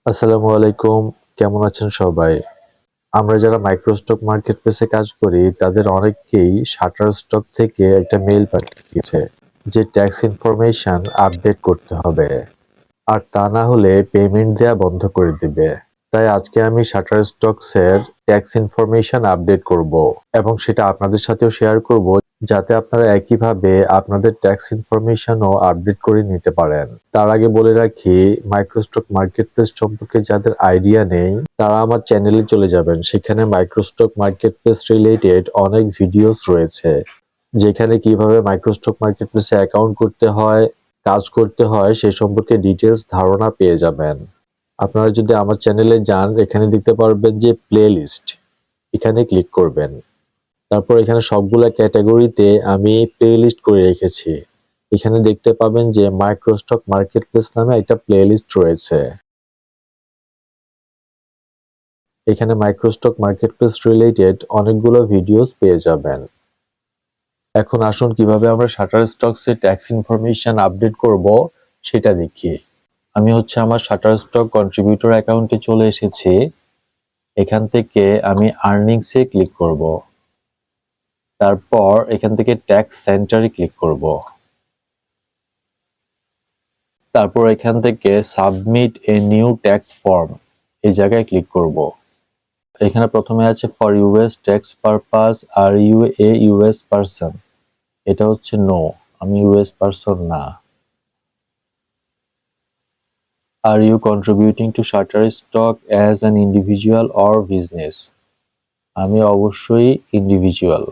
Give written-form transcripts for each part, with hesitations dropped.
আসসালামু আলাইকুম। কেমন আছেন সবাই? আমরা যারা মাইক্রোস্টক মার্কেট প্লেসে কাজ করি তাদের অনেককেই শাটারস্টক থেকে একটা মেইল পাঠিয়েছে যে ট্যাক্স ইনফরমেশন আপডেট করতে হবে, আর তা না হলে পেমেন্ট দেয়া বন্ধ করে দিবে। তাই আজকে আমি শাটারস্টকসের ট্যাক্স ইনফরমেশন আপডেট করব এবং সেটা আপনাদের সাথেও শেয়ার করব, যাতে আপনারা একইভাবে আপনাদের ট্যাক্স ইনফরমেশনও আপডেট করে নিতে পারেন। তার আগে বলে রাখি, মাইক্রোস্টক মার্কেটপ্লেস সম্পর্কে যাদের আইডিয়া নেই তারা আমার চ্যানেলে চলে যাবেন। সেখানে মাইক্রোস্টক মার্কেটপ্লেস রিলেটেড অনেক ভিডিওস রয়েছে, যেখানে কিভাবে মাইক্রোস্টক মার্কেটপ্লেসে অ্যাকাউন্ট করতে হয়, কাজ করতে হয় সে সম্পর্কে ডিটেলস ধারণা পেয়ে যাবেন। আপনারা যদি আমার চ্যানেলে যান, এখানে দেখতে পারবেন যে প্লেলিস্ট, এখানে ক্লিক করবেন। তারপর এখানে সবগুলা ক্যাটাগরিতে আমি প্লেলিস্ট করে রেখেছি। এখানে দেখতে পাবেন যে মাইক্রোস্টক মার্কেটপ্লেস নামে একটা প্লেলিস্ট রয়েছে। এখানে মাইক্রোস্টক মার্কেটপ্লেস রিলেটেড অনেকগুলো ভিডিওস পেয়ে যাবেন। এখন আসুন কিভাবে আমরা শাটারস্টকসে ট্যাক্স ইনফরমেশন আপডেট করব সেটা দেখি। আমি আমার শাটারস্টক কন্ট্রিবিউটর অ্যাকাউন্টে চলে এসেছি। এখান থেকে আমি আর্নিংসে ক্লিক করব। তারপর এখান থেকে ট্যাক্স সেন্টারে ক্লিক করব। তারপর এখান থেকে submit a new tax form, এই জায়গায় ক্লিক করব। এখানে প্রথমে আছে for US tax purpose, are you a US person, এটা নো, আমি ইউএস পারসন না। Are you contributing to Shutterstock as an individual or business, আমি অবশ্যই ইন্ডিভিজুয়াল।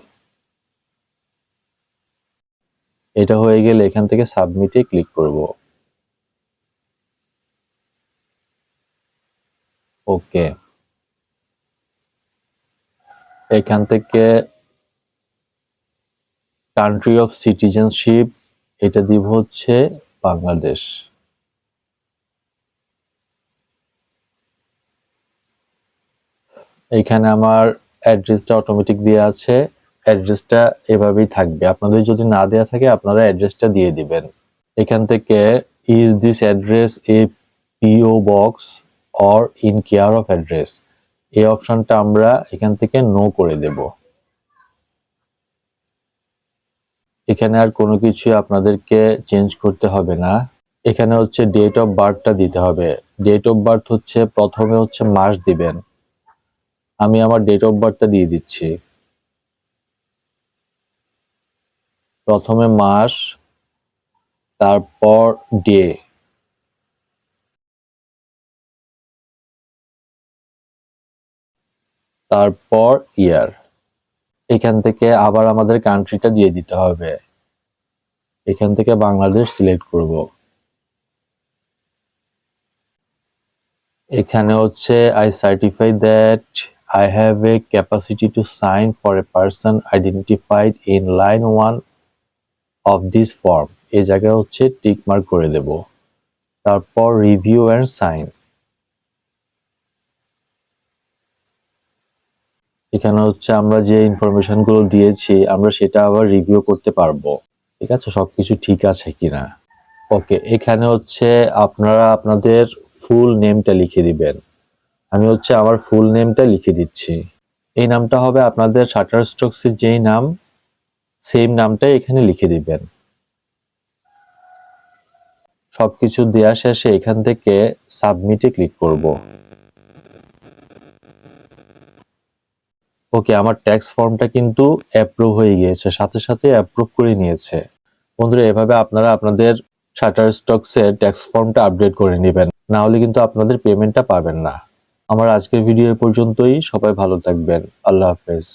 এটা হয়ে গেলে এখান থেকে সাবমিটে ক্লিক করব। ওকে, এখান থেকে কান্ট্রি অফ সিটিজেনশিপ, এটা দিব বাংলাদেশ। এখানে আমার অ্যাড্রেসটা অটোমেটিক দেওয়া আছে, অ্যাড্রেসটা এভাবেই থাকবে। আপনাদের যদি না দেওয়া থাকে আপনারা অ্যাড্রেসটা দিয়ে দিবেন। এখান থেকে is this address a PO box or in care of address, এই অপশনটা আমরা এখান থেকে নো করে দেব। এখানে আর কোনো কিছু আপনাদেরকে চেঞ্জ করতে হবে না। এখানে ডেট অফ বার্থটা দিতে হবে। ডেট অফ বার্থ প্রথমে মাস দিবেন। আমি আমার ডেট অফ বার্থটা দিয়ে দিচ্ছি। প্রথমে মাস, তারপর ডে, তারপর ইয়ার। এখান থেকে আবার আমাদের কান্ট্রিটা দিয়ে দিতে হবে। এখান থেকে বাংলাদেশ সিলেক্ট করব। এখানে I certify that I have a capacity to sign for a person identified in line 1 of this form, এই জায়গায় টিক মার্ক করে দেব। তারপর রিভিউ এন্ড সাইন। এখানে আমরা যে ইনফরমেশন গুলো দিয়েছি আমরা সেটা আবার রিভিউ করতে পারবো। ঠিক আছে, সবকিছু ঠিক আছে কিনা। ওকে, এখানে আপনারা আপনাদের ফুল নেমটা লিখে দিবেন। আমি আমার ফুল নেমটা লিখে দিচ্ছি। এই নামটা হবে আপনাদের শাটারস্টকসের যেই নাম, সেম নামটাই এখানে লিখে দিবেন। সবকিছু দেওয়া শেষে এখান থেকে সাবমিটে ক্লিক করব। ওকে, আমার ট্যাক্স ফর্মটা কিন্তু অ্যাপ্রুভ হয়ে গিয়েছে, সাথে সাথে অ্যাপ্রুভ করে নিয়েছে। বন্ধুরা, এভাবে আপনারা আপনাদের শাটারস্টকসের ট্যাক্স ফর্মটা আপডেট করে নেবেন, না হলে কিন্তু আপনাদের পেমেন্টটা পাবেন না। আমার আজকের ভিডিও এ পর্যন্তই। সবাই ভালো থাকবেন। আল্লাহ হাফেজ।